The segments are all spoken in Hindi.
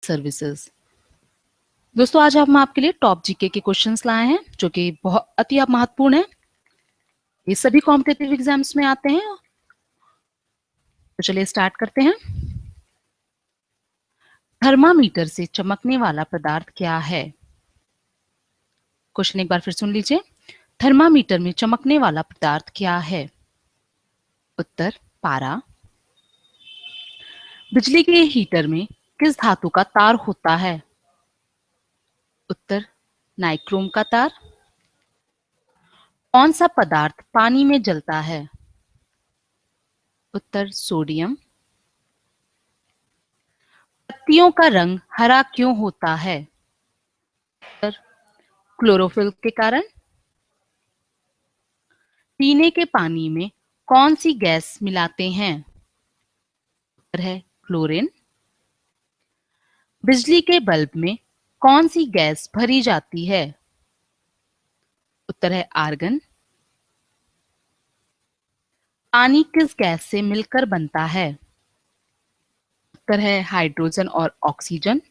सर्विसेज। दोस्तों आज हम आपके लिए टॉप जीके के क्वेश्चंस लाए हैं जो कि बहुत अति महत्वपूर्ण है। ये सभी कॉम्पिटिटिव एग्जाम्स में आते हैं। तो चलिए स्टार्ट करते हैं। थर्मामीटर से चमकने वाला पदार्थ क्या है? क्वेश्चन एक बार फिर सुन लीजिए। थर्मामीटर में चमकने वाला पदार्थ क्या है? उत्तर पारा। बिजली के हीटर में किस धातु का तार होता है? उत्तर नाइक्रोम का तार। कौन सा पदार्थ पानी में जलता है? उत्तर सोडियम। पत्तियों का रंग हरा क्यों होता है? उत्तर क्लोरोफिल के कारण। पीने के पानी में कौन सी गैस मिलाते हैं? उत्तर है क्लोरीन। बिजली के बल्ब में कौन सी गैस भरी जाती है? उत्तर है आर्गन। पानी किस गैस से मिलकर बनता है? उत्तर है हाइड्रोजन और ऑक्सीजन।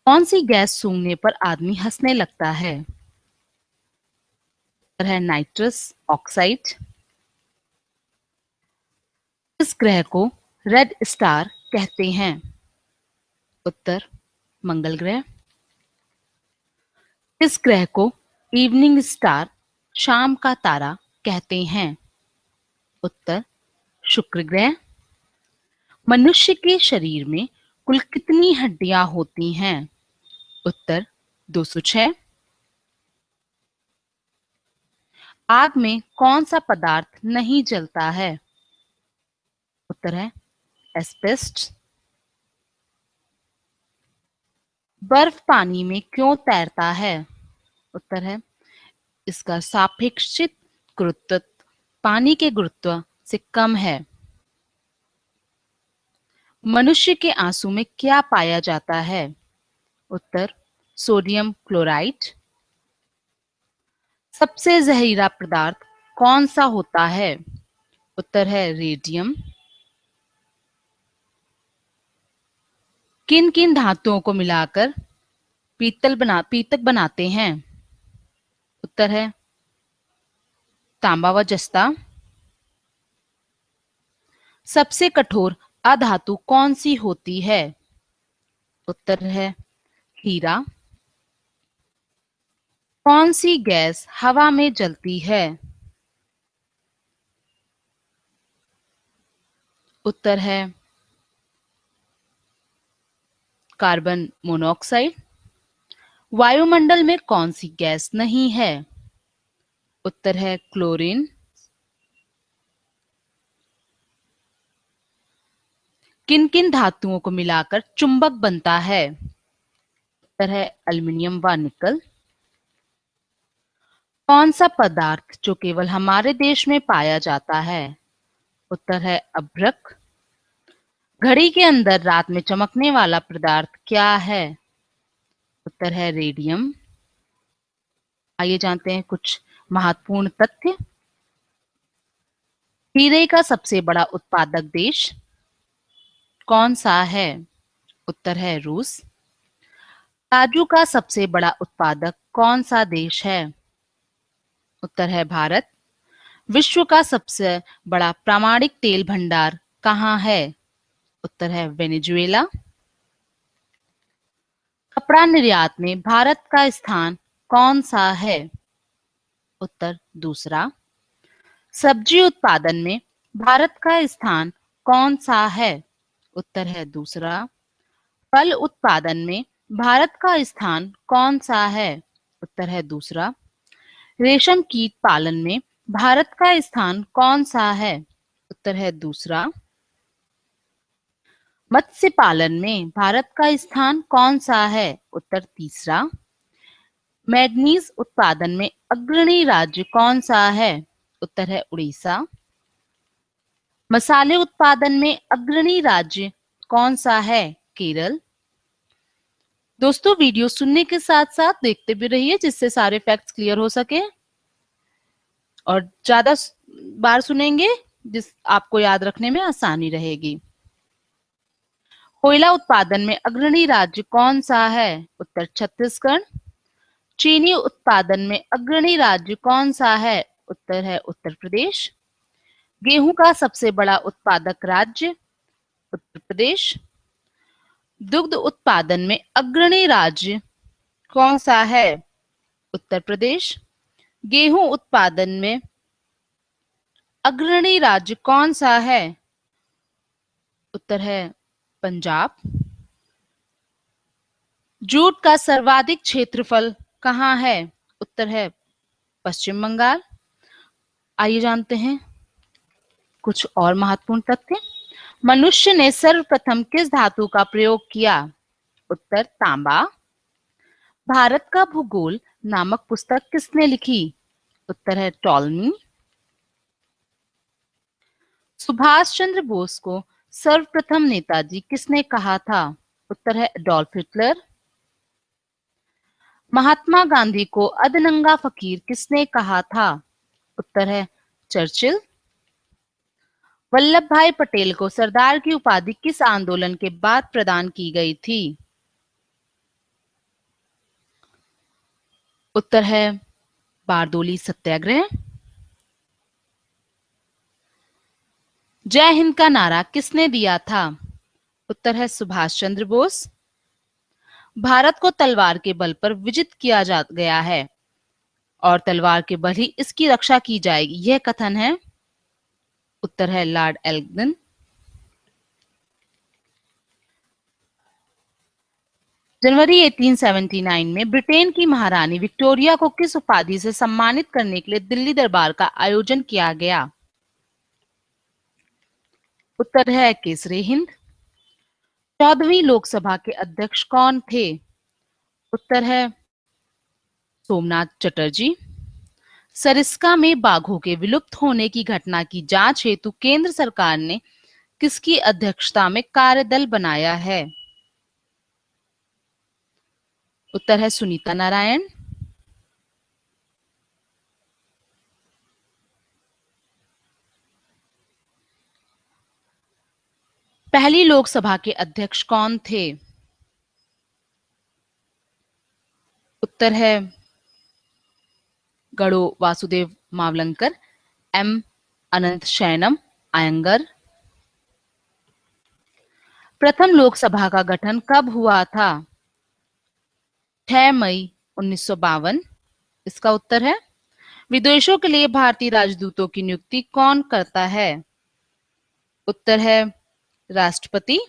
कौन सी गैस सूंघने पर आदमी हंसने लगता है? उत्तर है नाइट्रस ऑक्साइड। किस ग्रह को रेड स्टार कहते हैं? उत्तर मंगल ग्रह। किस ग्रह को इवनिंग स्टार शाम का तारा कहते हैं? उत्तर शुक्र ग्रह। मनुष्य के शरीर में कुल कितनी हड्डियां होती हैं? उत्तर 206। आग में कौन सा पदार्थ नहीं जलता है? उत्तर है एस्बेस्टस। बर्फ पानी में क्यों तैरता है? उत्तर है इसका सापेक्षिक गुरुत्व पानी के गुरुत्व से कम है। मनुष्य के आंसू में क्या पाया जाता है? उत्तर सोडियम क्लोराइड। सबसे जहरीला पदार्थ कौन सा होता है? उत्तर है रेडियम। किन किन धातुओं को मिलाकर पीतक बनाते हैं? उत्तर है तांबा व जस्ता। सबसे कठोर अधातु कौन सी होती है? उत्तर है हीरा। कौन सी गैस हवा में जलती है? उत्तर है कार्बन मोनोऑक्साइड। वायुमंडल में कौन सी गैस नहीं है? उत्तर है क्लोरीन। किन किन धातुओं को मिलाकर चुंबक बनता है? उत्तर है एल्युमिनियम व निकल। कौन सा पदार्थ जो केवल हमारे देश में पाया जाता है? उत्तर है अभ्रक। घड़ी के अंदर रात में चमकने वाला पदार्थ क्या है? उत्तर है रेडियम। आइए जानते हैं कुछ महत्वपूर्ण तथ्य। हीरे का सबसे बड़ा उत्पादक देश कौन सा है? उत्तर है रूस। काजू का सबसे बड़ा उत्पादक कौन सा देश है? उत्तर है भारत। विश्व का सबसे बड़ा प्रामाणिक तेल भंडार कहाँ है? उत्तर है वेनेजुएला। कपड़ा निर्यात में भारत का स्थान कौन सा है? उत्तर दूसरा। सब्जी उत्पादन में भारत का स्थान कौन सा है? उत्तर है दूसरा। फल उत्पादन में भारत का स्थान कौन सा है? उत्तर है दूसरा। रेशम कीट पालन में भारत का स्थान कौन सा है? उत्तर है दूसरा। मत्स्य पालन में भारत का स्थान कौन सा है? उत्तर तीसरा। मैग्नीज उत्पादन में अग्रणी राज्य कौन सा है? उत्तर है उड़ीसा। मसाले उत्पादन में अग्रणी राज्य कौन सा है? केरल। दोस्तों वीडियो सुनने के साथ साथ देखते भी रहिए जिससे सारे फैक्ट्स क्लियर हो सके, और ज्यादा बार सुनेंगे जिस आपको याद रखने में आसानी रहेगी। कोयला उत्पादन में अग्रणी राज्य कौन सा है? उत्तर छत्तीसगढ़। चीनी उत्पादन में अग्रणी राज्य कौन सा है? उत्तर है उत्तर प्रदेश। गेहूं का सबसे बड़ा उत्पादक राज्य? उत्तर प्रदेश। दुग्ध उत्पादन में अग्रणी राज्य कौन सा है? उत्तर प्रदेश। गेहूं उत्पादन में अग्रणी राज्य कौन सा है? उत्तर है पंजाब। जूट का सर्वाधिक क्षेत्रफल कहाँ है? उत्तर है पश्चिम बंगाल। आइए जानते हैं कुछ और महत्वपूर्ण तथ्य। मनुष्य ने सर्वप्रथम किस धातु का प्रयोग किया? उत्तर तांबा। भारत का भूगोल नामक पुस्तक किसने लिखी? उत्तर है टॉलमी। सुभाष चंद्र बोस को सर्वप्रथम नेताजी किसने कहा था? उत्तर है एडोल्फ हिटलर। महात्मा गांधी को अधनंगा फकीर किसने कहा था? उत्तर है चर्चिल। वल्लभ भाई पटेल को सरदार की उपाधि किस आंदोलन के बाद प्रदान की गई थी? उत्तर है बारदोली सत्याग्रह। जय हिंद का नारा किसने दिया था? उत्तर है सुभाष चंद्र बोस। भारत को तलवार के बल पर विजित किया जा गया है और तलवार के बल ही इसकी रक्षा की जाएगी, यह कथन है? उत्तर है लॉर्ड एल्गिन। जनवरी 1879 में ब्रिटेन की महारानी विक्टोरिया को किस उपाधि से सम्मानित करने के लिए दिल्ली दरबार का आयोजन किया गया? उत्तर है केसरी हिंद। 14वीं लोकसभा के अध्यक्ष कौन थे? उत्तर है सोमनाथ चटर्जी। सरिस्का में बाघों के विलुप्त होने की घटना की जांच हेतु केंद्र सरकार ने किसकी अध्यक्षता में कार्यदल बनाया है? उत्तर है सुनीता नारायण। पहली लोकसभा के अध्यक्ष कौन थे? उत्तर है गणो वासुदेव मावलंकर, एम अनंत शयनम अयंगर। प्रथम लोकसभा का गठन कब हुआ था? 6 मई 1952। इसका उत्तर है। विदेशों के लिए भारतीय राजदूतों की नियुक्ति कौन करता है? उत्तर है राष्ट्रपति।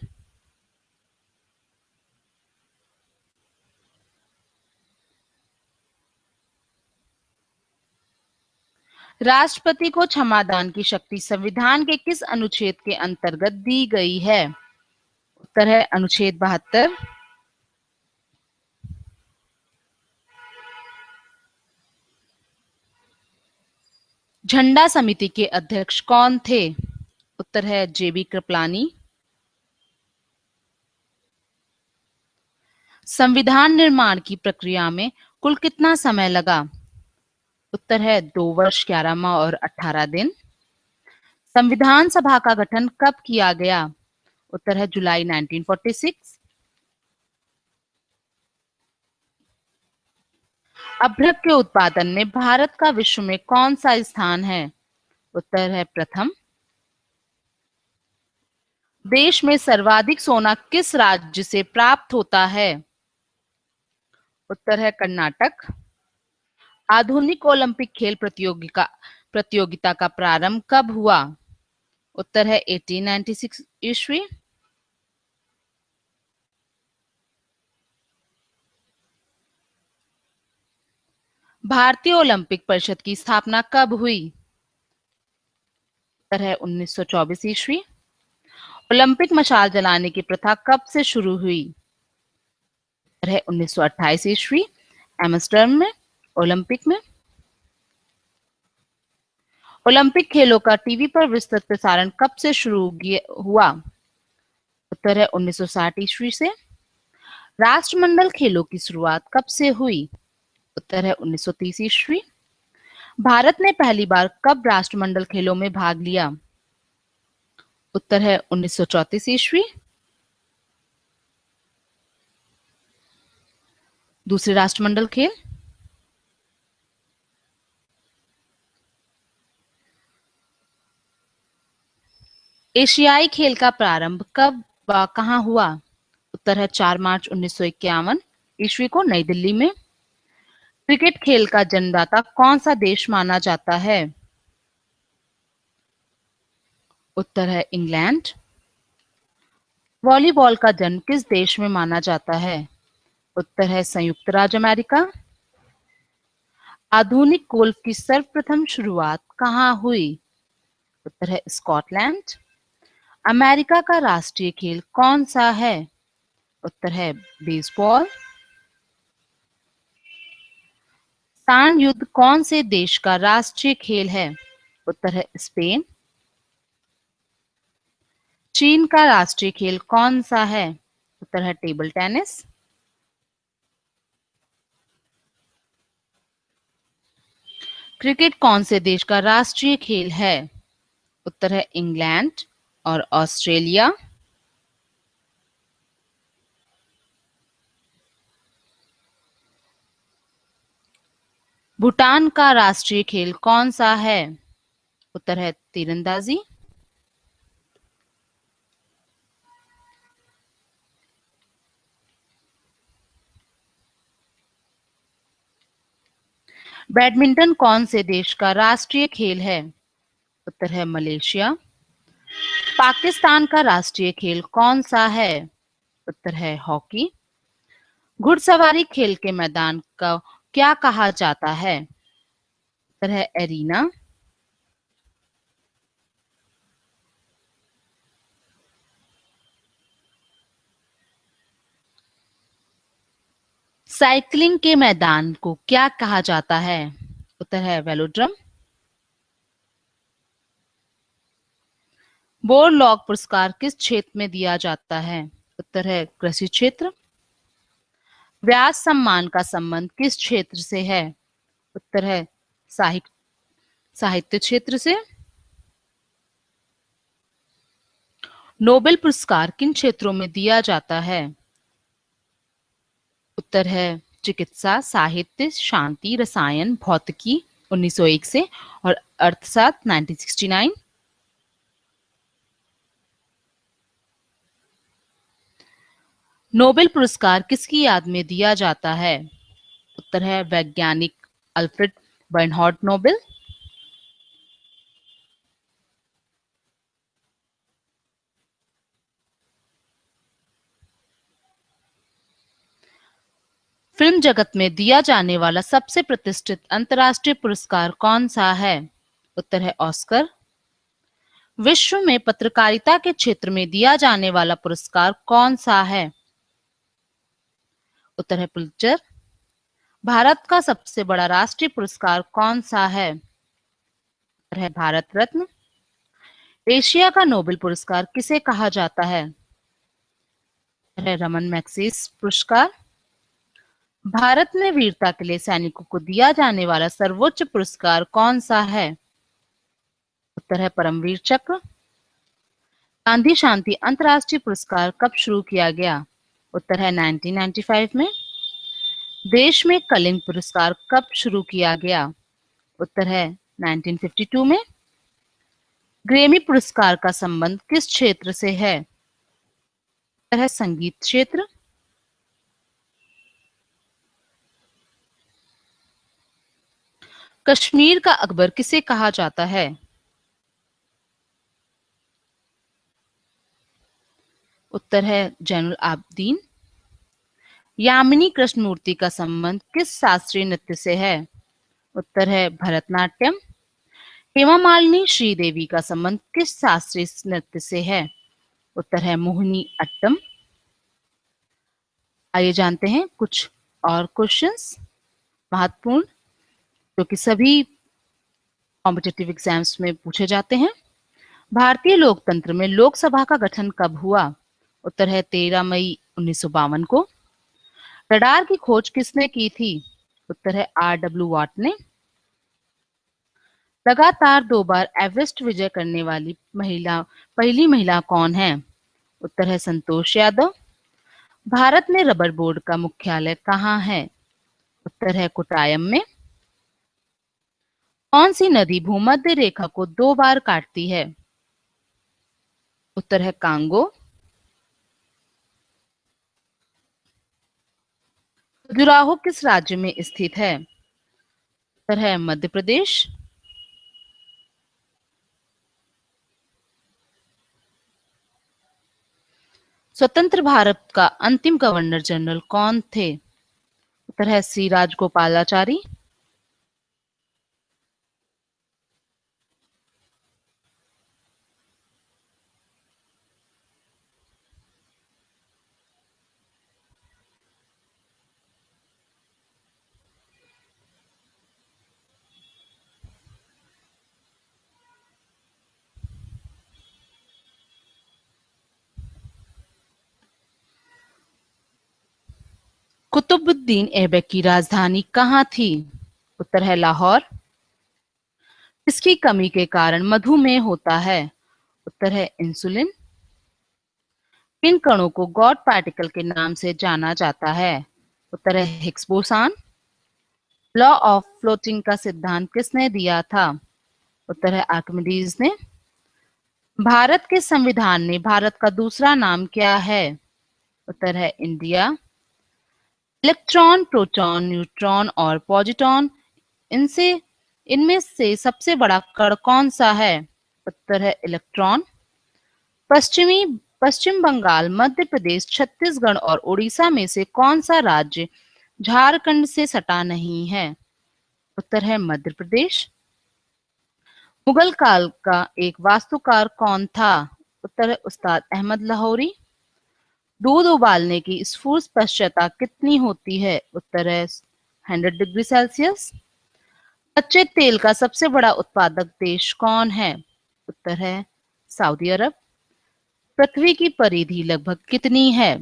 राष्ट्रपति को क्षमादान की शक्ति संविधान के किस अनुच्छेद के अंतर्गत दी गई है? उत्तर है अनुच्छेद 72। झंडा समिति के अध्यक्ष कौन थे? उत्तर है जेबी कृपलानी। संविधान निर्माण की प्रक्रिया में कुल कितना समय लगा? उत्तर है 2 वर्ष 11 माह और 18 दिन। संविधान सभा का गठन कब किया गया? उत्तर है जुलाई 1946। अभ्रक के उत्पादन में भारत का विश्व में कौन सा स्थान है? उत्तर है प्रथम। देश में सर्वाधिक सोना किस राज्य से प्राप्त होता है? उत्तर है कर्नाटक। आधुनिक ओलंपिक खेल प्रतियोगिता का प्रारंभ कब हुआ? उत्तर है 1896 ईस्वी। भारतीय ओलंपिक परिषद की स्थापना कब हुई? उत्तर है 1924 ईस्वी। ओलंपिक मशाल जलाने की प्रथा कब से शुरू हुई? उत्तर है 1928 ईस्वी एम्स्टर्डम में ओलंपिक में। ओलंपिक खेलों का टीवी पर विस्तृत प्रसारण कब से शुरू हुआ? उत्तर है 1960 ईस्वी से। राष्ट्रमंडल खेलों की शुरुआत कब से हुई? उत्तर है 1930 ईस्वी। भारत ने पहली बार कब राष्ट्रमंडल खेलों में भाग लिया? उत्तर है 1934 ईस्वी। दूसरे राष्ट्रमंडल खेल। एशियाई खेल का प्रारंभ कब व कहाँ हुआ? उत्तर है 4 मार्च 1951 ईस्वी को नई दिल्ली में। क्रिकेट खेल का जन्मदाता कौन सा देश माना जाता है? उत्तर है इंग्लैंड। वॉलीबॉल का जन्म किस देश में माना जाता है? उत्तर है संयुक्त राज्य अमेरिका। आधुनिक गोल्फ की सर्वप्रथम शुरुआत कहाँ हुई? उत्तर है स्कॉटलैंड। अमेरिका का राष्ट्रीय खेल कौन सा है? उत्तर है बेसबॉल। सांड युद्ध कौन से देश का राष्ट्रीय खेल है? उत्तर है स्पेन। चीन का राष्ट्रीय खेल कौन सा है? उत्तर है टेबल टेनिस। क्रिकेट कौन से देश का राष्ट्रीय खेल है? उत्तर है इंग्लैंड और ऑस्ट्रेलिया। भूटान का राष्ट्रीय खेल कौन सा है? उत्तर है तीरंदाजी। बैडमिंटन कौन से देश का राष्ट्रीय खेल है? उत्तर है मलेशिया। पाकिस्तान का राष्ट्रीय खेल कौन सा है? उत्तर है हॉकी। घुड़सवारी खेल के मैदान को क्या कहा जाता है? उत्तर है एरीना। साइकिलिंग के मैदान को क्या कहा जाता है? उत्तर है वेलोड्रम। बोरलॉग पुरस्कार किस क्षेत्र में दिया जाता है? उत्तर है कृषि क्षेत्र। व्यास सम्मान का संबंध किस क्षेत्र से है? उत्तर है साहित्य क्षेत्र से। नोबेल पुरस्कार किन क्षेत्रों में दिया जाता है? उत्तर है चिकित्सा, साहित्य, शांति, रसायन, भौतिकी 1901 से और अर्थशास्त्र 1969। नोबेल पुरस्कार किसकी याद में दिया जाता है? उत्तर है वैज्ञानिक अल्फ्रेड बर्नहार्ड नोबेल। फिल्म जगत में दिया जाने वाला सबसे प्रतिष्ठित अंतर्राष्ट्रीय पुरस्कार कौन सा है? उत्तर है ऑस्कर। विश्व में पत्रकारिता के क्षेत्र में दिया जाने वाला पुरस्कार कौन सा है? उत्तर है पुलित्जर। भारत का सबसे बड़ा राष्ट्रीय पुरस्कार कौन सा है? उत्तर है भारत रत्न। एशिया का नोबेल पुरस्कार किसे कहा जाता है? उत्तर है रमन मैग्सेसे पुरस्कार। भारत में वीरता के लिए सैनिकों को दिया जाने वाला सर्वोच्च पुरस्कार कौन सा है? उत्तर है परमवीर चक्र। गांधी शांति अंतर्राष्ट्रीय पुरस्कार कब शुरू किया गया? उत्तर है 1995 में। देश में कलिंग पुरस्कार कब शुरू किया गया? उत्तर है 1952 में। ग्रैमी पुरस्कार का संबंध किस क्षेत्र से है? उत्तर है संगीत क्षेत्र। कश्मीर का अकबर किसे कहा जाता है? उत्तर है जैनुल आबदीन। यामिनी कृष्णमूर्ति का संबंध किस शास्त्रीय नृत्य से है? उत्तर है भरतनाट्यम। हेमा मालिनी श्रीदेवी का संबंध किस शास्त्रीय नृत्य से है? उत्तर है मोहिनी अट्टम। आइए जानते हैं कुछ और क्वेश्चंस महत्वपूर्ण जो कि सभी कॉम्पिटिटिव एग्जाम्स में पूछे जाते हैं। भारतीय लोकतंत्र में लोकसभा का गठन कब हुआ? उत्तर है 13 मई 1952 को। रडार की खोज किसने की थी? उत्तर है R.W. वॉट ने। लगातार 2 बार एवरेस्ट विजय करने वाली पहली महिला कौन है? उत्तर है संतोष यादव। भारत में रबर बोर्ड का मुख्यालय कहाँ है? उत्तर है कोट्टायम में। कौन सी नदी भूमध्य रेखा को 2 बार काटती है? उत्तर है कांगो। खजुराहो किस राज्य में स्थित है? उत्तर है मध्य प्रदेश। स्वतंत्र भारत का अंतिम गवर्नर जनरल कौन थे? उत्तर है सी राजगोपालाचारी। कुतुबुद्दीन ऐबक की राजधानी कहाँ थी? उत्तर है लाहौर। किसकी कमी के कारण मधुमेह होता है? उत्तर है इंसुलिन। किन कणों को गॉड पार्टिकल के नाम से जाना जाता है? उत्तर है Higgs boson. Law of floating का सिद्धांत किसने दिया था? उत्तर है आर्किमिडीज ने। भारत के संविधान में भारत का दूसरा नाम क्या है? उत्तर है इंडिया। इलेक्ट्रॉन, प्रोटॉन, न्यूट्रॉन और पॉजिट्रॉन, इनसे इनमें से सबसे बड़ा कण कौन सा है? उत्तर है इलेक्ट्रॉन। पश्चिमी पश्चिम बंगाल, मध्य प्रदेश, छत्तीसगढ़ और उड़ीसा में से कौन सा राज्य झारखंड से सटा नहीं है? उत्तर है मध्य प्रदेश। मुगल काल का एक वास्तुकार कौन था? उत्तर है उस्ताद अहमद लाहौरी। दूध उबालने की स्फूर्त कितनी होती है? उत्तर है 100 डिग्री सेल्सियस। कच्चे तेल का सबसे बड़ा उत्पादक देश कौन है? उत्तर है सऊदी अरब। पृथ्वी की परिधि लगभग कितनी है?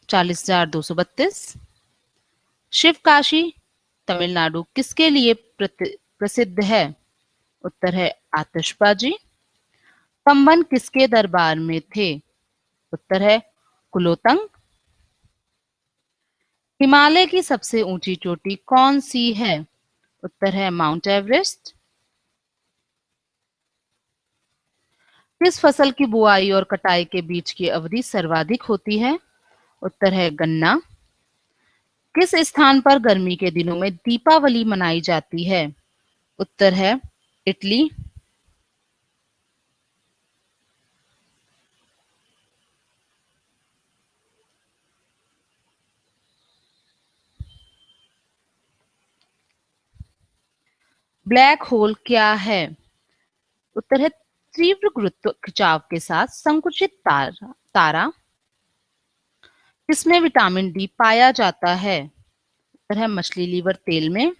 40,232। शिवकाशी तमिलनाडु किसके लिए प्रसिद्ध है? उत्तर है आतिशबाजी। कंबन किसके दरबार में थे? उत्तर है कुलोतंग। हिमालय की सबसे ऊंची चोटी कौन सी है? उत्तर है माउंट एवरेस्ट। किस फसल की बुआई और कटाई के बीच की अवधि सर्वाधिक होती है? उत्तर है गन्ना। किस स्थान पर गर्मी के दिनों में दीपावली मनाई जाती है? उत्तर है इटली। ब्लैक होल क्या है? उत्तर है तीव्र गुरुत्व खिंचाव के साथ संकुचित तारा। किसमें विटामिन डी पाया जाता है? उत्तर है मछली लीवर तेल में।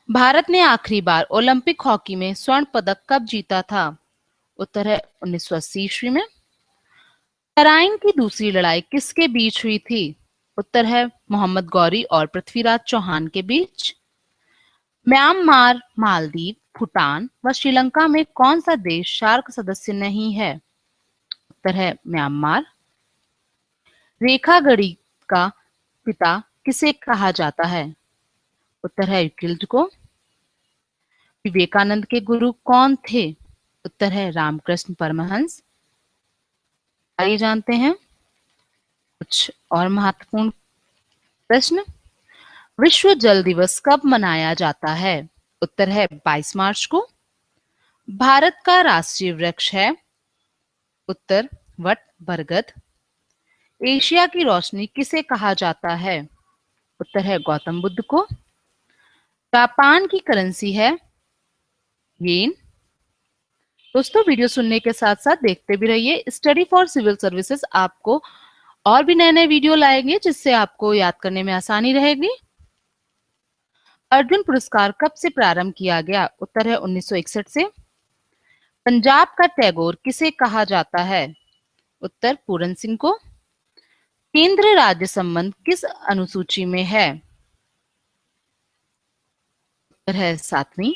भारत ने आखिरी बार ओलंपिक हॉकी में स्वर्ण पदक कब जीता था? उत्तर है 1980 ईस्वी में। तराइन की दूसरी लड़ाई किसके बीच हुई थी? उत्तर है मोहम्मद गौरी और पृथ्वीराज चौहान के बीच। म्यांमार, मालदीव, भूटान व श्रीलंका में कौन सा देश सार्क सदस्य नहीं है? उत्तर है म्यांमार। रेखा गणित का पिता किसे कहा जाता है? उत्तर है यूक्लिड को। विवेकानंद के गुरु कौन थे? उत्तर है रामकृष्ण परमहंस। आइए जानते हैं कुछ और महत्वपूर्ण प्रश्न। विश्व जल दिवस कब मनाया जाता है? उत्तर है 22 मार्च को। भारत का राष्ट्रीय वृक्ष है? उत्तर वट बरगद। एशिया की रोशनी किसे कहा जाता है? उत्तर है गौतम बुद्ध को। जापान की करेंसी है येन। दोस्तों, वीडियो सुनने के साथ साथ देखते भी रहिए। स्टडी फॉर सिविल सर्विसेज आपको और भी नए नए वीडियो लाएंगे जिससे आपको याद करने में आसानी रहेगी। अर्जुन पुरस्कार कब से प्रारंभ किया गया? उत्तर है 1961 से। पंजाब का टैगोर किसे कहा जाता है? उत्तर पूरन सिंह को। केंद्र राज्य संबंध किस अनुसूची में है? उत्तर है 7वीं।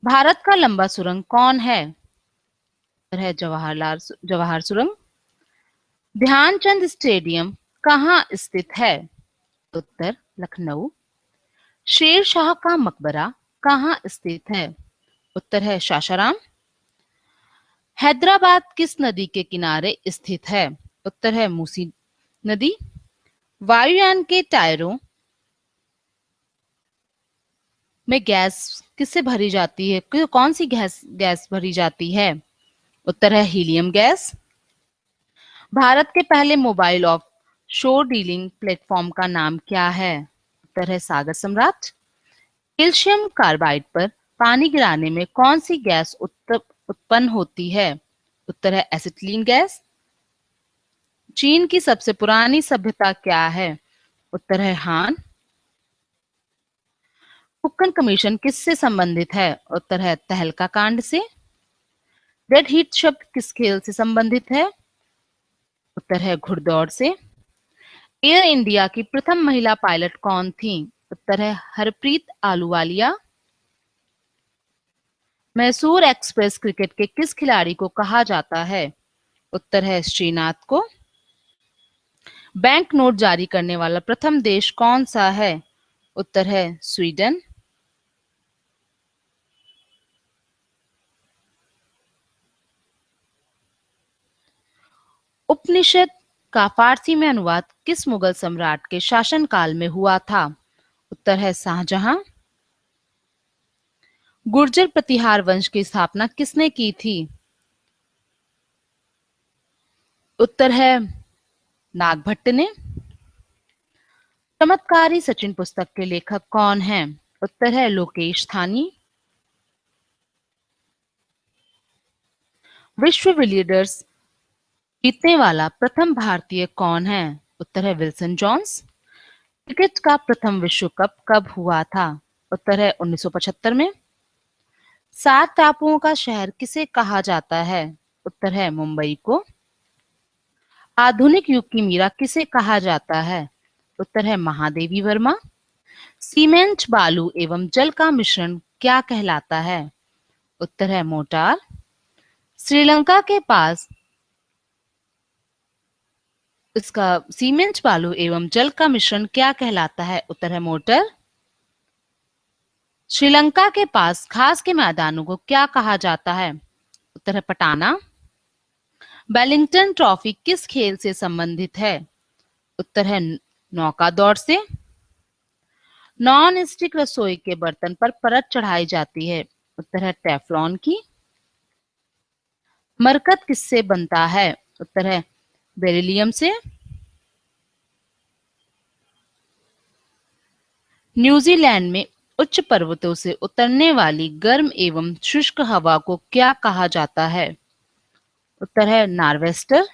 भारत का लंबा सुरंग कौन है? उत्तर है जवाहर सुरंग। ध्यानचंद स्टेडियम कहाँ स्थित है? उत्तर लखनऊ। शेर शाह का मकबरा कहाँ स्थित है? उत्तर है सासाराम। हैदराबाद किस नदी के किनारे स्थित है? उत्तर है मूसी नदी। वायुयान के टायरों में गैस किससे भरी जाती है? कौन सी गैस गैस भरी जाती है? उत्तर है हीलियम गैस। भारत के पहले मोबाइल ऑफ शोर डीलिंग प्लेटफॉर्म का नाम क्या है? उत्तर है सागर सम्राट। कैल्शियम कार्बाइड पर पानी गिराने में कौन सी गैस उत्पन्न होती है? उत्तर है एसिटिलीन गैस। चीन की सबसे पुरानी सभ्यता क्या है? उत्तर है हान। कुक्कन कमीशन किससे संबंधित है? उत्तर है तहलका कांड से। रेड हीट शब्द किस खेल से संबंधित है? उत्तर है घुड़दौड़ से। एयर इंडिया की प्रथम महिला पायलट कौन थी? उत्तर है हरप्रीत आलूवालिया। मैसूर एक्सप्रेस क्रिकेट के किस खिलाड़ी को कहा जाता है? उत्तर है श्रीनाथ को। बैंक नोट जारी करने वाला प्रथम देश कौन सा है? उत्तर है स्वीडन। उपनिषद का फारसी में अनुवाद किस मुगल सम्राट के शासनकाल में हुआ था? उत्तर है शाहजहां। गुर्जर प्रतिहार वंश की स्थापना किसने की थी? उत्तर है नागभट्ट ने। चमत्कारी सचिन पुस्तक के लेखक कौन हैं? उत्तर है लोकेश थानी। विश्व बिलियर्ड्स जीतने वाला प्रथम भारतीय कौन है? उत्तर है विल्सन जॉन्स। क्रिकेट का प्रथम विश्व कप कब हुआ था? उत्तर है 1975 में। सात टापुओं का शहर किसे कहा जाता है? उत्तर है मुंबई को। आधुनिक युग की मीरा किसे कहा जाता है? उत्तर है महादेवी वर्मा। सीमेंट बालू एवं जल का मिश्रण क्या कहलाता है? उत्तर है मोर्टार। श्रीलंका के पास इसका सीमेंट बालू एवं जल का मिश्रण क्या कहलाता है? उत्तर है मोर्टार। श्रीलंका के पास घास के मैदानों को क्या कहा जाता है? उत्तर है पटाना। वेलिंगटन ट्रॉफी किस खेल से संबंधित है? उत्तर है नौका दौड़ से। नॉन स्टिक रसोई के बर्तन पर परत चढ़ाई जाती है? उत्तर है टेफ्लॉन की। मरकत किससे बनता है? उत्तर है बेरिलियम से। न्यूजीलैंड में उच्च पर्वतों से उतरने वाली गर्म एवं शुष्क हवा को क्या कहा जाता है? उत्तर है नार्वेस्टर।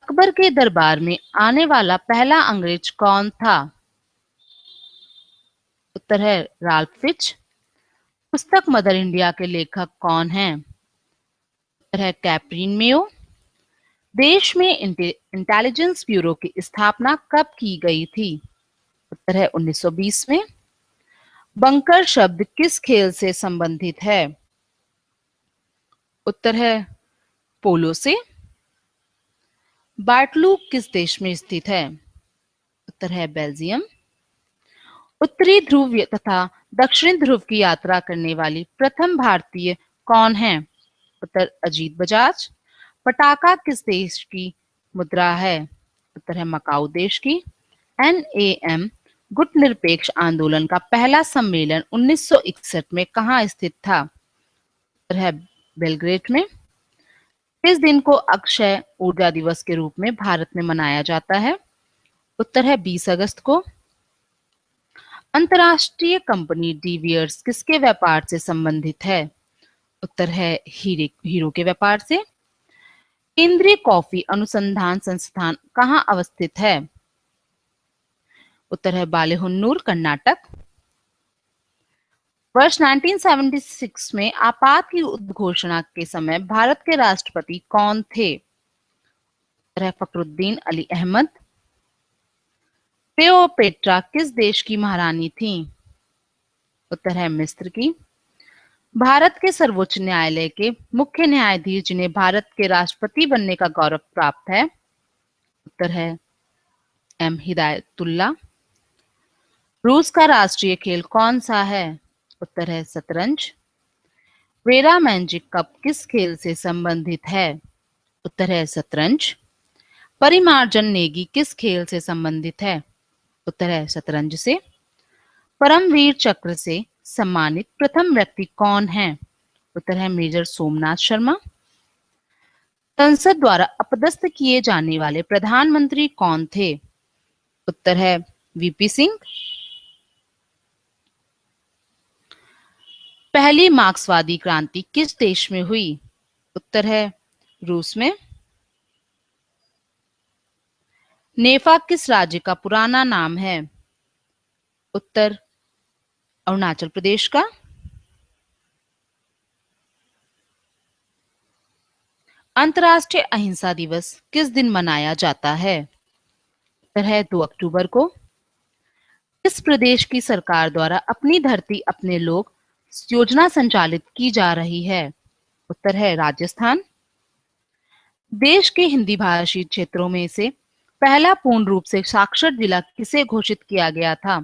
अकबर के दरबार में आने वाला पहला अंग्रेज कौन था? उत्तर है राल्फ फिच। पुस्तक मदर इंडिया के लेखक कौन हैं? उत्तर है कैप्रीन मेयो। देश में इंटेलिजेंस ब्यूरो की स्थापना कब की गई थी? उत्तर है 1920 में। बंकर शब्द किस खेल से संबंधित है? उत्तर है पोलो से। बार्टलू किस देश में स्थित है? उत्तर है बेल्जियम। उत्तरी ध्रुव तथा दक्षिण ध्रुव की यात्रा करने वाली प्रथम भारतीय कौन है? उत्तर अजीत बजाज। पटाखा किस देश की मुद्रा है? उत्तर है मकाऊ देश की। NAM गुटनिरपेक्ष आंदोलन का पहला सम्मेलन 1961 में कहाँ स्थित था? उत्तर है बेलग्रेड में। इस दिन को अक्षय ऊर्जा दिवस के रूप में भारत में मनाया जाता है? उत्तर है 20 अगस्त को। अंतरराष्ट्रीय कंपनी डीवियर्स किसके व्यापार से संबंधित है? उत्तर है हीरो के व्यापार से। केंद्रीय कॉफी अनुसंधान संस्थान कहाँ अवस्थित है? उत्तर है बालेहोन्नूर कर्नाटक। वर्ष 1976 में आपात की उद्घोषणा के समय भारत के राष्ट्रपति कौन थे? उत्तर है फखरुद्दीन अली अहमद। क्लेओपेट्रा किस देश की महारानी थी? उत्तर है मिस्र की। भारत के सर्वोच्च न्यायालय के मुख्य न्यायाधीश जिन्हें भारत के राष्ट्रपति बनने का गौरव प्राप्त है, उत्तर है एम हिदायतुल्लाह। रूस का राष्ट्रीय खेल कौन सा है, उत्तर है शतरंज। वेरा मैजिक कप किस खेल से संबंधित है, उत्तर है शतरंज। परिमार्जन नेगी किस खेल से संबंधित है, उत्तर है शतरंज से। परमवीर चक्र से सम्मानित प्रथम व्यक्ति कौन है, उत्तर है मेजर सोमनाथ शर्मा। संसद द्वारा अपदस्थ किए जाने वाले प्रधानमंत्री कौन थे, उत्तर है वीपी सिंह। पहली मार्क्सवादी क्रांति किस देश में हुई, उत्तर है रूस में। नेफा किस राज्य का पुराना नाम है, उत्तर अरुणाचल प्रदेश का। अंतर्राष्ट्रीय अहिंसा दिवस किस दिन मनाया जाता है, उत्तर है 2 अक्टूबर को। किस प्रदेश की सरकार द्वारा अपनी धरती अपने लोग योजना संचालित की जा रही है, उत्तर है राजस्थान। देश के हिंदी भाषी क्षेत्रों में से पहला पूर्ण रूप से साक्षर जिला किसे घोषित किया गया था,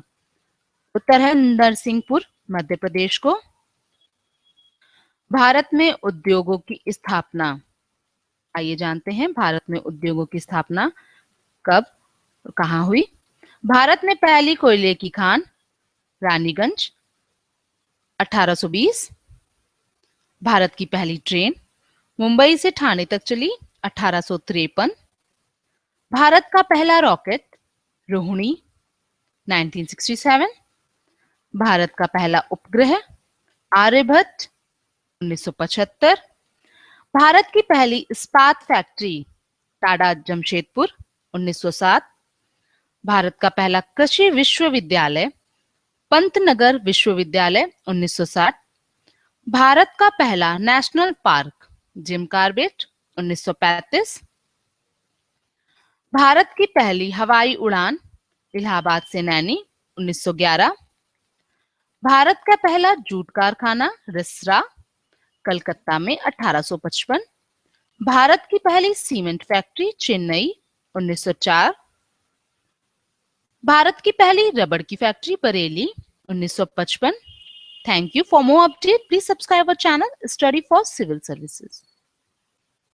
उत्तर है नरसिंहपुर मध्य प्रदेश को। भारत में उद्योगों की स्थापना, आइए जानते हैं भारत में उद्योगों की स्थापना कब कहाँ हुई। भारत में पहली कोयले की खान रानीगंज 1820। भारत की पहली ट्रेन मुंबई से ठाणे तक चली 1853। भारत का पहला रॉकेट रोहिणी 1967। भारत का पहला उपग्रह आर्यभट्ट 1975। भारत की पहली इस्पात फैक्ट्री टाडा जमशेदपुर 1907। भारत का पहला कृषि विश्वविद्यालय पंतनगर विश्वविद्यालय 1960। भारत का पहला national park Jim Corbett 1935। Bharat की पहली हवाई उड़ान इलाहाबाद से नैनी 1911। भारत का पहला जूट कारखाना रिसरा कलकत्ता में 1855। भारत की पहली सीमेंट फैक्ट्री चेन्नई 1904। भारत की पहली रबड़ की factory Bareilly 1955। Thank you. For more updates, please subscribe our channel Study for Civil Services.